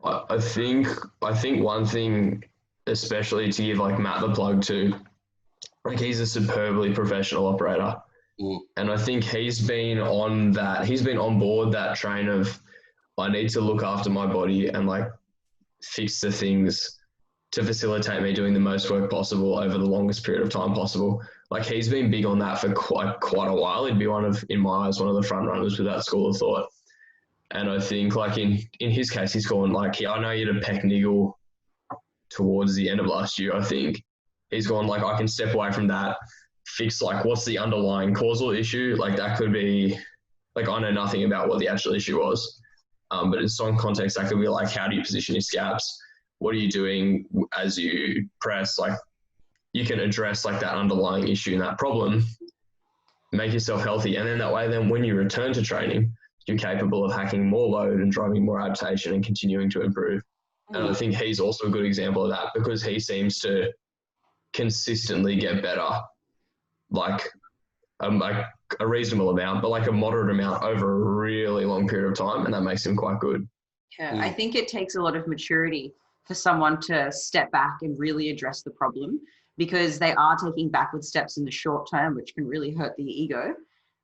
S3: I think one thing, especially to give like Matt the plug to, like he's a superbly professional operator. And I think he's been on board that train of, I need to look after my body and like fix the things to facilitate me doing the most work possible over the longest period of time possible. Like he's been big on that for quite a while. He'd be in my eyes, one of the front runners with that school of thought. And I think like in his case, he's gone like, I know he had a pec niggle towards the end of last year, I think. He's gone like, I can step away from that, fix like what's the underlying causal issue. Like that could be like, I know nothing about what the actual issue was. But in some context, that could be like, how do you position your scaps? What are you doing as you press? Like you can address like that underlying issue and that problem, make yourself healthy. And then that way, then when you return to training, you're capable of hacking more load and driving more adaptation and continuing to improve. And I think he's also a good example of that because he seems to consistently get better, like a reasonable amount, but like a moderate amount over a really long period of time. And that makes him quite good.
S2: Yeah, I think it takes a lot of maturity for someone to step back and really address the problem, because they are taking backward steps in the short term, which can really hurt the ego.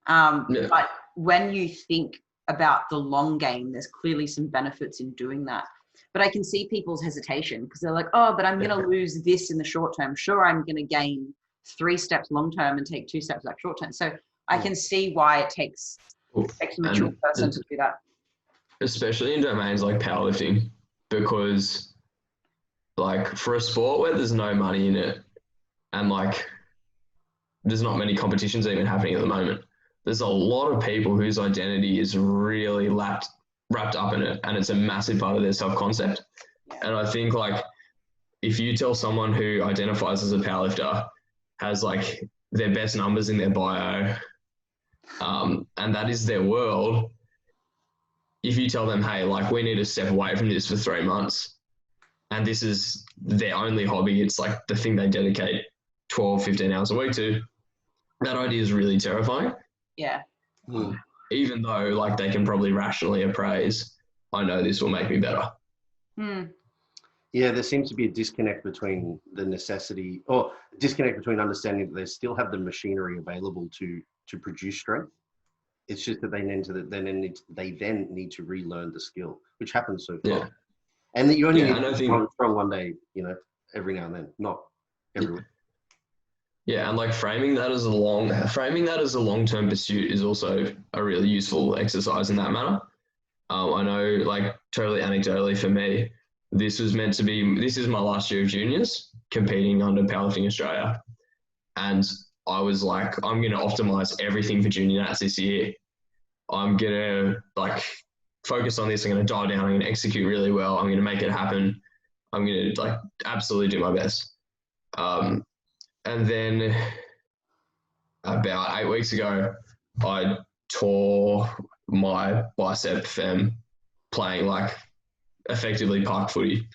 S2: But when you think about the long game, there's clearly some benefits in doing that. But I can see people's hesitation because they're like, oh, but I'm going to lose this in the short term. Sure, I'm going to gain 3 steps long term and take 2 steps back short term. So I can see why it takes a mature person to do that. Especially
S3: in domains like powerlifting, because like for a sport where there's no money in it and like there's not many competitions even happening at the moment, there's a lot of people whose identity is really wrapped up in it, and it's a massive part of their self-concept. And I think like if you tell someone who identifies as a powerlifter, has like their best numbers in their bio, and that is their world, if you tell them, hey, like we need to step away from this for 3 months, and this is their only hobby, it's like the thing they dedicate 12, 15 hours a week to, that idea is really terrifying.
S2: Yeah.
S3: Even though like they can probably rationally appraise, I know this will make me better.
S1: Yeah, there seems to be a disconnect between the necessity, or disconnect between understanding that they still have the machinery available to produce strength. It's just that they then need to relearn the skill, which happens so far. Yeah. And that you only need to be strong one day, every now and then, not every week.
S3: Yeah, and like framing that as a long-term pursuit is also a really useful exercise in that manner. I know, like totally anecdotally for me, this is my last year of juniors competing under Powerlifting Australia, and I was like, I'm going to optimize everything for junior nats this year. I'm going to like focus on this. I'm going to dial down. I'm going to execute really well. I'm going to make it happen. I'm going to like absolutely do my best. And then about 8 weeks ago, I tore my bicep fem playing like effectively park footy,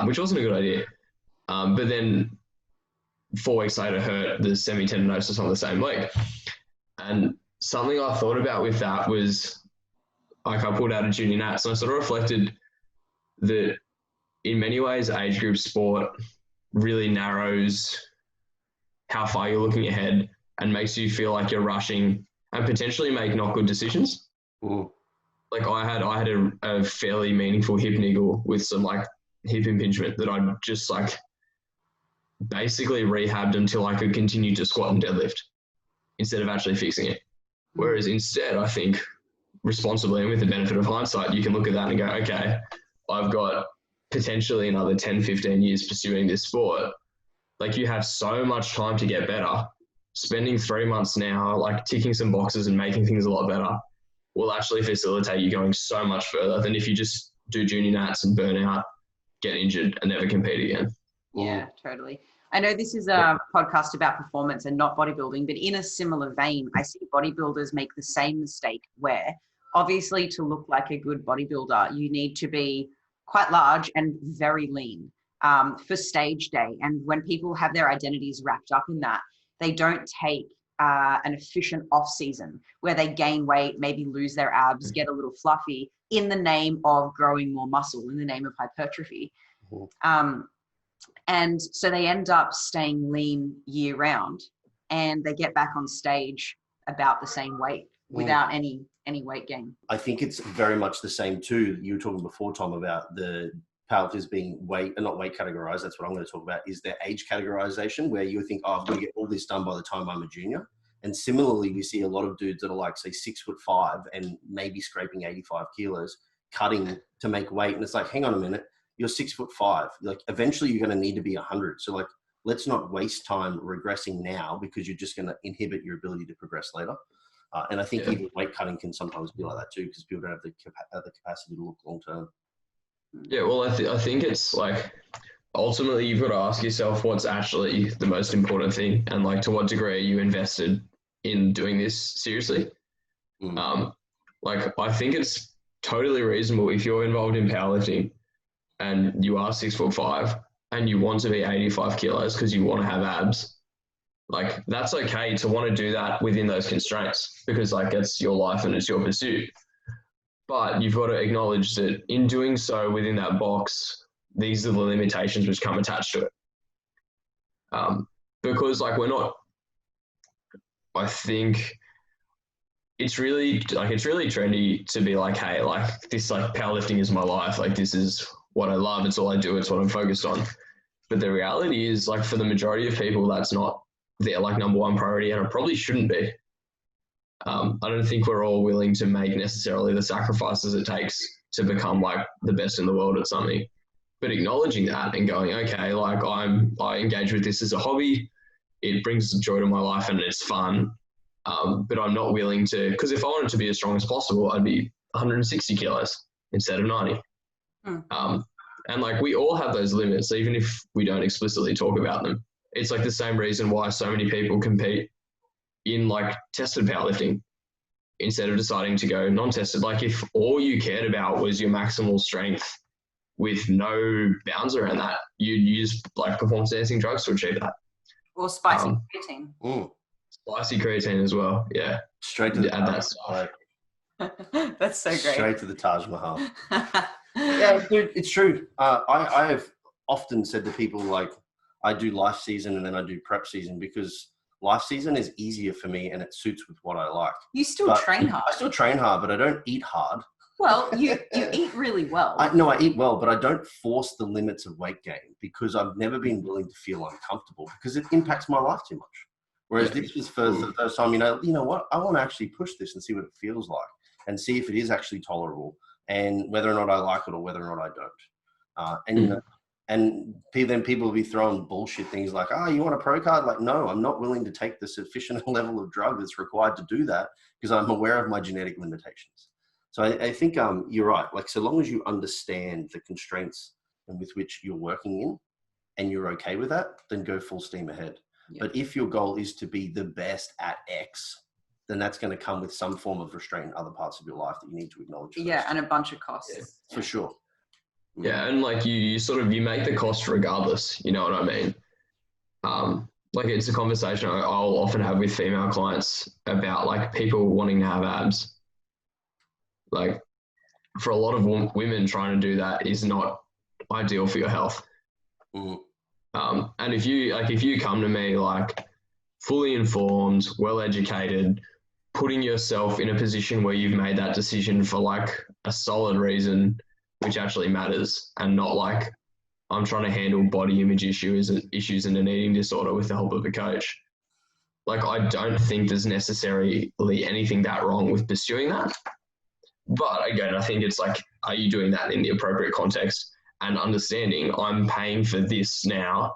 S3: which wasn't a good idea. But then 4 weeks later, hurt the semitendinosus on the same leg. And something I thought about with that was like I pulled out a junior nats, and I sort of reflected that in many ways, age group sport really narrows how far you're looking ahead and makes you feel like you're rushing and potentially make not good decisions. Like I had a fairly meaningful hip niggle with some like hip impingement that I just like basically rehabbed until I could continue to squat and deadlift instead of actually fixing it. Whereas instead, I think responsibly and with the benefit of hindsight, you can look at that and go, okay, I've got potentially another 10, 15 years pursuing this sport. Like you have so much time to get better. Spending 3 months now, like ticking some boxes and making things a lot better will actually facilitate you going so much further than if you just do junior nats and burn out, get injured and never compete again.
S2: Yeah, totally. I know this is a podcast about performance and not bodybuilding, but in a similar vein, I see bodybuilders make the same mistake where obviously to look like a good bodybuilder, you need to be quite large and very lean for stage day. And when people have their identities wrapped up in that, they don't take an efficient off season where they gain weight, maybe lose their abs, get a little fluffy in the name of growing more muscle, in the name of hypertrophy. And so they end up staying lean year round, and they get back on stage about the same weight without any weight gain.
S1: I think it's very much the same too. You were talking before, Tom, about the powerlifters being not weight categorized, that's what I'm going to talk about, is their age categorization, where you think, oh, I've got to get all this done by the time I'm a junior. And similarly, we see a lot of dudes that are like, say, 6'5" and maybe scraping 85 kilos, cutting to make weight. And it's like, hang on a minute, you're 6'5". Like, eventually you're going to need to be 100. So like, let's not waste time regressing now, because you're just going to inhibit your ability to progress later. And I think even weight cutting can sometimes be like that too, because people don't have the capacity to look long term.
S3: Yeah, well, I think it's like, ultimately you've got to ask yourself what's actually the most important thing, and like, to what degree are you invested in doing this seriously? Like, I think it's totally reasonable if you're involved in powerlifting and you are 6'5" and you want to be 85 kilos because you want to have abs. Like, that's okay to want to do that within those constraints, because like, it's your life and it's your pursuit. But you've got to acknowledge that in doing so within that box, these are the limitations which come attached to it. Because like, I think it's really trendy to be like, hey, like, this, like, powerlifting is my life. Like, this is what I love. It's all I do. It's what I'm focused on. But the reality is, like, for the majority of people, that's not their like number one priority, and it probably shouldn't be. I don't think we're all willing to make necessarily the sacrifices it takes to become like the best in the world at something. But acknowledging that and going, okay, like, I engage with this as a hobby. It brings joy to my life and it's fun. But I'm not willing to, because if I wanted to be as strong as possible, I'd be 160 kilos instead of 90. And like, we all have those limits, even if we don't explicitly talk about them. It's like the same reason why so many people compete in like tested powerlifting instead of deciding to go non-tested. Like, if all you cared about was your maximal strength with no bounds around that, you'd use like performance enhancing drugs to achieve that.
S2: Or spicy creatine.
S3: Spicy creatine as well. Yeah.
S1: Straight to the
S3: add that stuff.
S2: That's so great.
S1: Straight to the Taj Mahal. Yeah, dude, it's true. I have often said to people, like, I do life season and then I do prep season, because life season is easier for me and it suits with what I like.
S2: You still train hard.
S1: I still train hard, but I don't eat hard.
S2: Well, you eat really well.
S1: I eat well, but I don't force the limits of weight gain, because I've never been willing to feel uncomfortable, because it impacts my life too much. Whereas this was for the first time, you know what? I want to actually push this and see what it feels like, and see if it is actually tolerable, and whether or not I like it or whether or not I don't. You know, and then people will be throwing bullshit things like, oh, you want a pro card? Like, no, I'm not willing to take the sufficient level of drug that's required to do that, because I'm aware of my genetic limitations. So I think you're right. Like, so long as you understand the constraints and with which you're working in, and you're okay with that, then go full steam ahead. Yeah. But if your goal is to be the best at X, then that's going to come with some form of restraint in other parts of your life that you need to acknowledge.
S2: Yeah, and a bunch of costs.
S1: Yeah, for sure.
S3: Yeah, and like, you make the cost regardless. You know what I mean? Like, it's a conversation I'll often have with female clients about like people wanting to have abs. Like, for a lot of women, trying to do that is not ideal for your health. And if you come to me like fully informed, well educated, putting yourself in a position where you've made that decision for like a solid reason, which actually matters, and not like, I'm trying to handle body image issues and an eating disorder with the help of a coach. Like, I don't think there's necessarily anything that wrong with pursuing that. But again, I think it's like, are you doing that in the appropriate context and understanding I'm paying for this now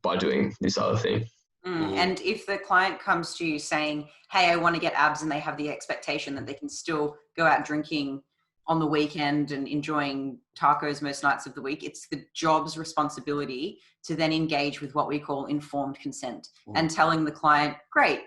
S3: by doing this other thing?
S2: And if the client comes to you saying, hey, I want to get abs, and they have the expectation that they can still go out drinking on the weekend and enjoying tacos most nights of the week, it's the job's responsibility to then engage with what we call informed consent, and telling the client, great,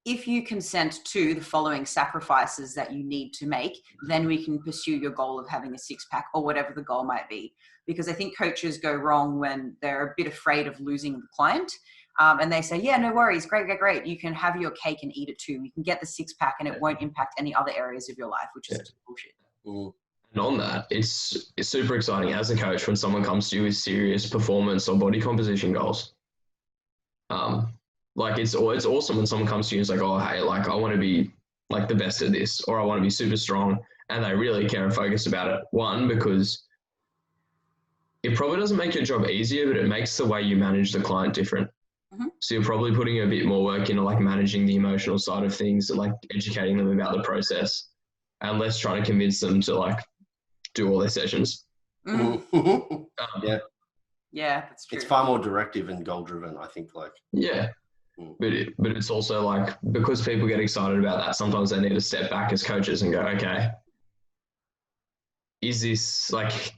S2: if you consent to the following sacrifices that you need to make, then we can pursue your goal of having a six-pack, or whatever the goal might be. Because I think coaches go wrong when they're a bit afraid of losing the client. And they say, yeah, no worries, great. You can have your cake and eat it too. You can get the six-pack and it won't impact any other areas of your life, which is just bullshit.
S3: And on that, it's super exciting as a coach when someone comes to you with serious performance or body composition goals. Like, it's awesome when someone comes to you and is like, oh, hey, like, I want to be like the best at this, or I want to be super strong, and they really care and focus about it. One, because it probably doesn't make your job easier, but it makes the way you manage the client different.
S2: Mm-hmm.
S3: So you're probably putting a bit more work into like managing the emotional side of things and like educating them about the process, and less trying to convince them to like do all their sessions.
S2: Mm-hmm.
S1: Yeah.
S2: Yeah, that's true.
S1: It's far more directive and goal driven, I think. Like,
S3: yeah. But it's also like, because people get excited about that, sometimes they need to step back as coaches and go, okay, is this like,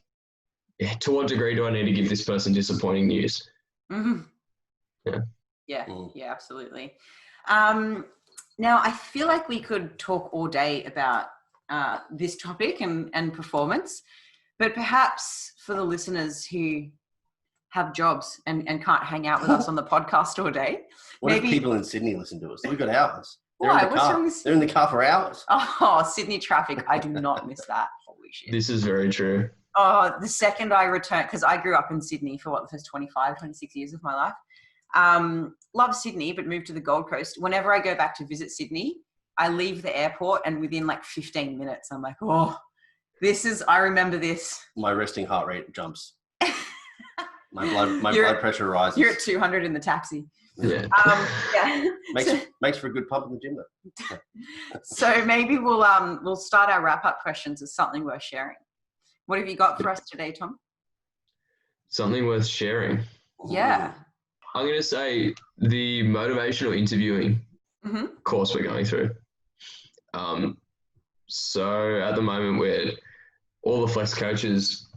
S3: to what degree do I need to give this person disappointing news?
S2: Mm-hmm.
S3: Yeah.
S2: Yeah, absolutely. Now, I feel like we could talk all day about this topic and performance, but perhaps for the listeners who have jobs and can't hang out with us on the podcast all day.
S1: What if people in Sydney listen to us? We've got hours.
S2: Why? What's wrong with
S1: They're in the car for hours.
S2: Oh, Sydney traffic. I do not miss that. Holy shit.
S3: This is very true.
S2: Oh, the second I returned, because I grew up in Sydney for the first 25, 26 years of my life. Love Sydney, but moved to the Gold Coast. Whenever I go back to visit Sydney, I leave the airport and within like 15 minutes, I'm like, oh, I remember this.
S1: My resting heart rate jumps. My blood pressure rises.
S2: You're at 200 in the taxi.
S3: Yeah.
S2: Yeah.
S1: Makes for a good pump in the gym though.
S2: So maybe we'll start our wrap-up questions as something worth sharing. What have you got for us today, Tom?
S3: Something worth sharing.
S2: Yeah.
S3: I'm going to say the motivational interviewing course we're going through. So at the moment, all the flex coaches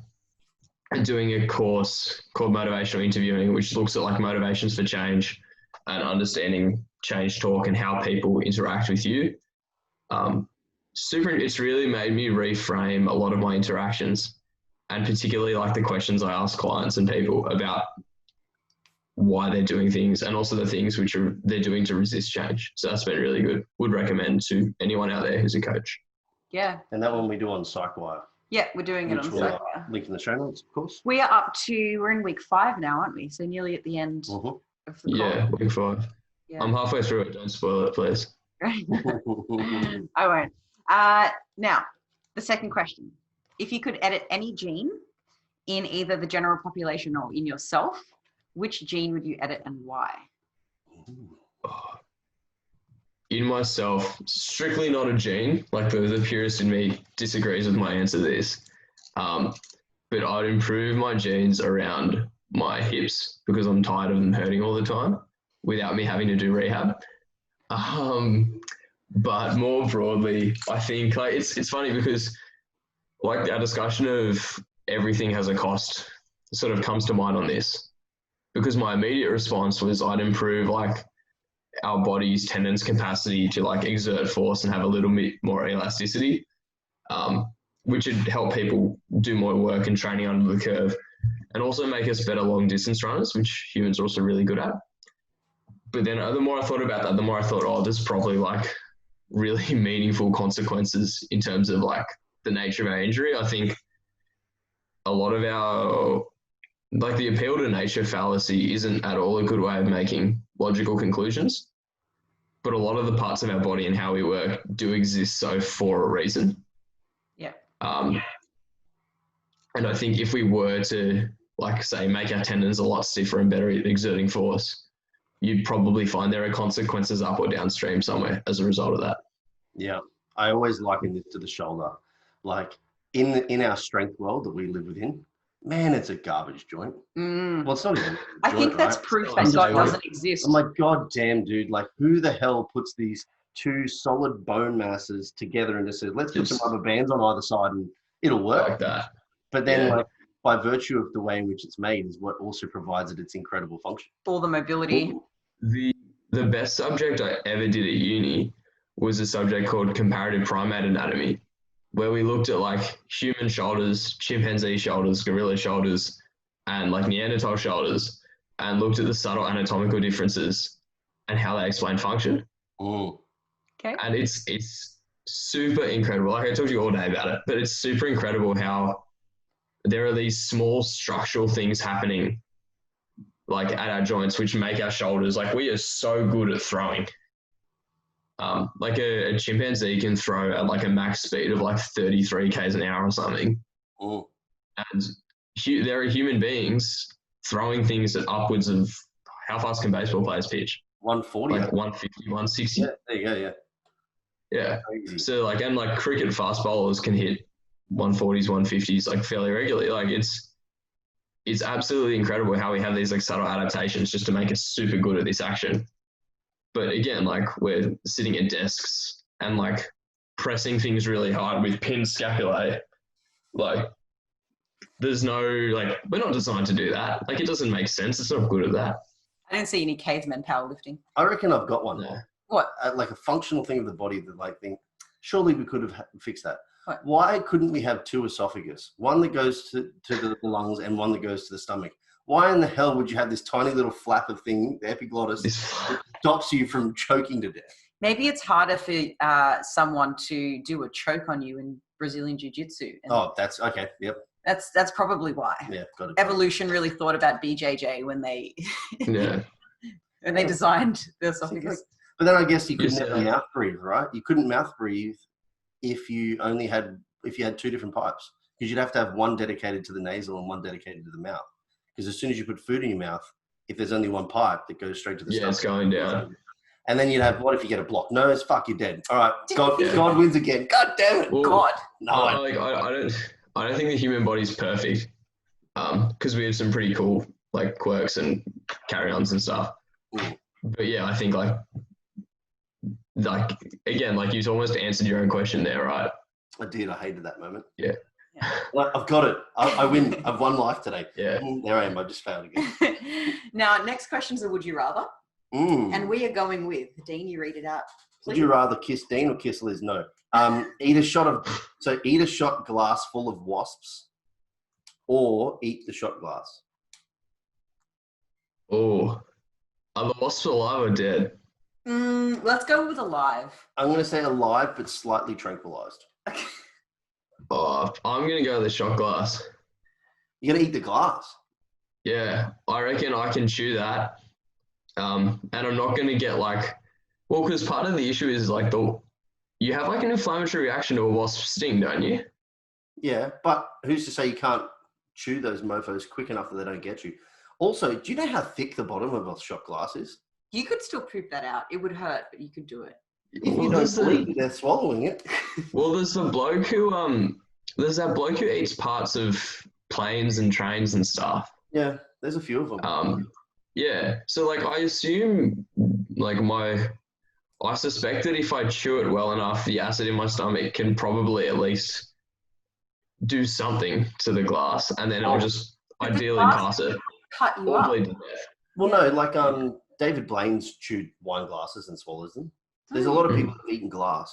S3: are doing a course called Motivational Interviewing, which looks at like motivations for change and understanding change talk and how people interact with you. It's really made me reframe a lot of my interactions, and particularly like the questions I ask clients and people about why they're doing things, and also the things which they're doing to resist change. So that's been really good. Would recommend to anyone out there who's a coach.
S2: Yeah.
S1: And that one we do on PsychWire.
S2: Yeah, we're doing it on PsychWire.
S1: Link in the show notes, of course.
S2: We're in week 5 now, aren't we? So nearly at the end of the course.
S3: Yeah, week 5. Yeah. I'm halfway through it. Don't spoil it, please.
S2: I won't. Now, the second question. If you could edit any gene in either the general population or in yourself, which gene would you edit and why?
S3: In myself, strictly not a gene. Like the purist in me disagrees with my answer to this. But I'd improve my genes around my hips because I'm tired of them hurting all the time without me having to do rehab. But more broadly, I think like it's funny because like our discussion of everything has a cost sort of comes to mind on this, because my immediate response was I'd improve like our body's tendons capacity to like exert force and have a little bit more elasticity, which would help people do more work and training under the curve, and also make us better long distance runners, which humans are also really good at. But then the more I thought about that, the more I thought, oh, there's probably like really meaningful consequences in terms of like the nature of our injury. I think a lot of our, like the appeal to nature fallacy isn't at all a good way of making logical conclusions, but a lot of the parts of our body and how we work do exist so for a reason.
S2: Yeah.
S3: And I think if we were to, like, say, make our tendons a lot stiffer and better at exerting force, you'd probably find there are consequences up or downstream somewhere as a result of that.
S1: Yeah. I always liken this to the shoulder. Like in our strength world that we live within, man, it's a garbage joint. Well, it's not even
S2: I think that's proof that God doesn't exist.
S1: I'm like, God damn, dude. Like, who the hell puts these two solid bone masses together and just says, let's put some rubber bands on either side and it'll work?
S3: Like that.
S1: But then, like, by virtue of the way in which it's made is what also provides it its incredible function.
S2: All the mobility.
S3: The best subject I ever did at uni was a subject called comparative primate anatomy, where we looked at like human shoulders, chimpanzee shoulders, gorilla shoulders, and like Neanderthal shoulders, and looked at the subtle anatomical differences and how they explain function.
S2: Okay.
S3: And it's super incredible. Like I told you all day about it, but it's super incredible how there are these small structural things happening like at our joints, which make our shoulders, like we are so good at throwing. Like a chimpanzee can throw at like a max speed of like 33 k's an hour or something. And there are human beings throwing things at upwards of, how fast can baseball players pitch?
S1: 140.
S3: Like 150, 160.
S1: Yeah, there you go. Yeah.
S3: Yeah.
S1: Crazy.
S3: So like, and like cricket fast bowlers can hit 140s, 150s like fairly regularly. Like it's absolutely incredible how we have these like subtle adaptations just to make us super good at this action. But again, like we're sitting at desks and like pressing things really hard with pinned scapulae. Like there's no, like, we're not designed to do that. Like it doesn't make sense. It's not good at that.
S2: I didn't see any cavemen powerlifting.
S1: I reckon I've got one.
S3: Yeah.
S2: What?
S1: Like a functional thing of the body that like think, surely we could have fixed that.
S2: What?
S1: Why couldn't we have two esophagus? One that goes to the lungs and one that goes to the stomach. Why in the hell would you have this tiny little flap of thing, the epiglottis, that stops you from choking to death?
S2: Maybe it's harder for someone to do a choke on you in Brazilian Jiu-Jitsu.
S1: Oh, that's okay. Yep.
S2: That's probably why.
S1: Yeah, got it.
S2: Evolution really thought about BJJ when they
S3: Yeah.
S2: when they designed the esophagus.
S1: But then I guess you could never mouth breathe, right? You couldn't mouth breathe if you had two different pipes, because you'd have to have one dedicated to the nasal and one dedicated to the mouth. Because as soon as you put food in your mouth, if there's only one pipe that goes straight to the stomach,
S3: it's going down.
S1: And then you'd have, what if you get a blocked nose? Fuck, you're dead. All right, God wins again. God damn it,
S3: Well,
S2: God.
S3: No, I don't think the human body's perfect, because we have some pretty cool like quirks and carry-ons and stuff. But yeah, I think like again, like you've almost answered your own question there, right?
S1: I did. I hated that moment.
S3: Yeah.
S1: Like, I've got it. I win. I've won life today.
S3: Yeah.
S1: There I am. I just failed again.
S2: Now, next question's a would you rather. And we are going with, Dean, you read it out, please.
S1: Would you rather kiss Dean or kiss Liz? No. Eat a shot glass full of wasps or eat the shot glass.
S3: Oh, are the wasps alive or dead?
S2: Let's go with alive.
S1: I'm going to say alive, but slightly tranquilized.
S3: Oh, I'm going to go with the shot glass.
S1: You're going to eat the glass?
S3: Yeah, I reckon I can chew that. And I'm not going to get like, well, because part of the issue is like you have like an inflammatory reaction to a wasp sting, don't you?
S1: Yeah, but who's to say you can't chew those mofos quick enough that they don't get you? Also, do you know how thick the bottom of a shot glass is?
S2: You could still poop that out. It would hurt, but you could do it.
S1: If you don't believe they're swallowing it.
S3: Well, there's that bloke who eats parts of planes and trains and stuff.
S1: Yeah, there's a few of them.
S3: Yeah. So like I assume like I suspect that if I chew it well enough, the acid in my stomach can probably at least do something to the glass, and then I'll just ideally pass it.
S2: Cut you up.
S1: Well, no, like David Blaine's chewed wine glasses and swallows them. There's a lot of people who've eaten glass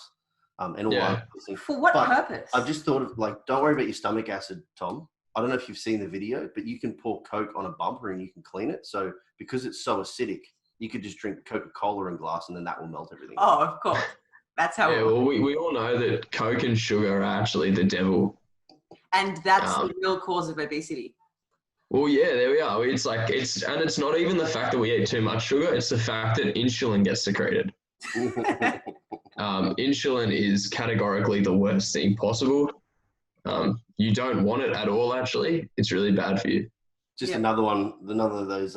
S1: and all that.
S2: For what purpose?
S1: I've just thought of like, don't worry about your stomach acid, Tom. I don't know if you've seen the video, but you can pour Coke on a bumper and you can clean it. So because it's so acidic, you could just drink Coca-Cola in glass and then that will melt everything.
S2: Oh, of course. That's how it works.
S3: Well, we all know that Coke and sugar are actually the devil.
S2: And that's the real cause of obesity.
S3: Well, yeah, there we are. It's not even the fact that we eat too much sugar. It's the fact that insulin gets secreted. Insulin is categorically the worst thing possible. You don't want it at all, actually. It's really bad for you.
S1: Just another of those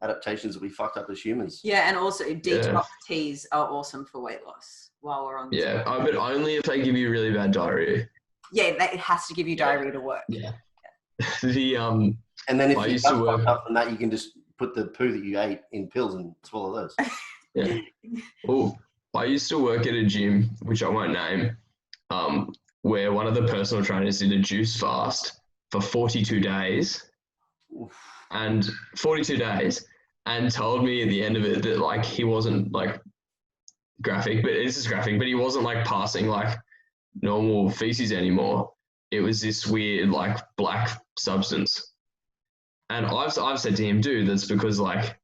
S1: adaptations that we fucked up as humans.
S2: Yeah, and also detox teas are awesome for weight loss while we're on this.
S3: Yeah, but only if they give you really bad diarrhea.
S2: Yeah, it has to give you diarrhea to work.
S3: Yeah.
S1: And then if you fucked up from that, you can just put the poo that you ate in pills and swallow those.
S3: Yeah. Well, I used to work at a gym, which I won't name, where one of the personal trainers did a juice fast for 42 days. Oof. And 42 days, and told me at the end of it that like he wasn't like graphic, but he wasn't like passing like normal feces anymore. It was this weird like black substance. And I've said to him, dude, that's because like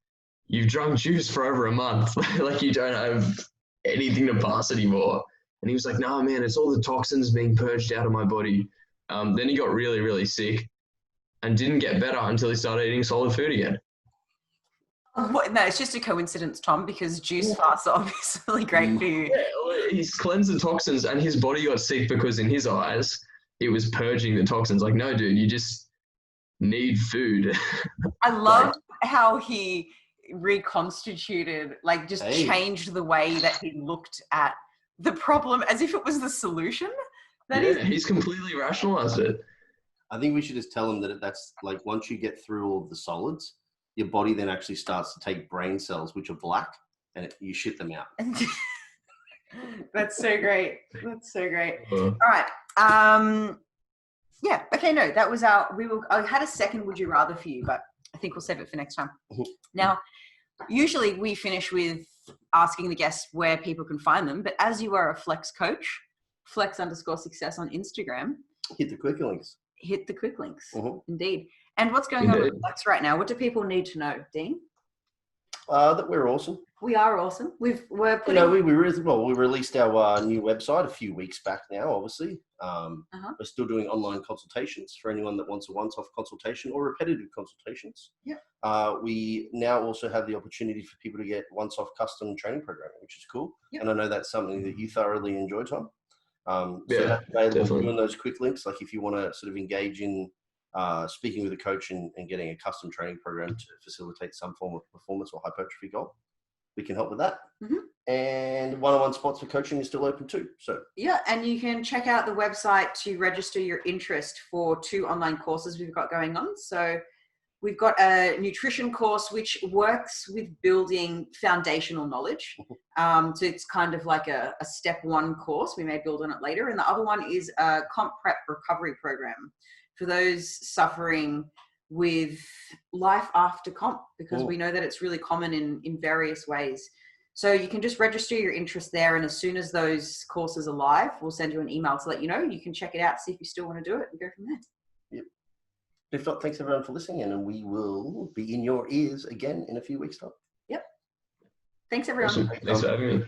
S3: you've drunk juice for over a month. Like you don't have anything to pass anymore. And he was like, no, man, it's all the toxins being purged out of my body. Then he got really, really sick and didn't get better until he started eating solid food again.
S2: No, it's just a coincidence, Tom, because juice fasts are obviously great for you.
S3: Yeah, he's cleansed the toxins and his body got sick because in his eyes, it was purging the toxins. Like, no, dude, you just need food.
S2: I loved how he reconstituted, like just changed the way that he looked at the problem as if it was the solution.
S3: He's completely rationalized it.
S1: I think we should just tell him that that's like, once you get through all of the solids, your body then actually starts to take brain cells, which are black, and you shit them out.
S2: That's so great. That's so great. All right. Yeah. Okay. No, that was I had a second would you rather for you, but I think we'll save it for next time. Now, usually we finish with asking the guests where people can find them, but as you are a flex coach, flex_success on Instagram.
S1: Hit the quick links.
S2: Hit the quick links. Indeed. And what's going on with Flex right now? What do people need to know, Dean?
S1: That we're awesome.
S2: We are awesome. We
S1: released our new website a few weeks back now, obviously. We're still doing online consultations for anyone that wants a once-off consultation or repetitive consultations. We now also have the opportunity for people to get once-off custom training programming, which is cool. And I know that's something that you thoroughly enjoy, Tom. So that's available doing those quick links. Like if you want to sort of engage in speaking with a coach and getting a custom training program to facilitate some form of performance or hypertrophy goal, we can help with that. And one-on-one spots for coaching is still open too. So
S2: and you can check out the website to register your interest for 2 online courses we've got going on. So we've got a nutrition course which works with building foundational knowledge. So it's kind of like a step 1 course. We may build on it later. And the other one is a comp prep recovery program for those suffering with life after comp, because we know that it's really common in various ways. So you can just register your interest there, and as soon as those courses are live, we'll send you an email to let you know. You can check it out, see if you still want to do it, and go from there.
S1: If not, thanks everyone for listening, and we will be in your ears again in a few weeks' time.
S2: Thanks everyone.
S3: Awesome. Thanks for having me.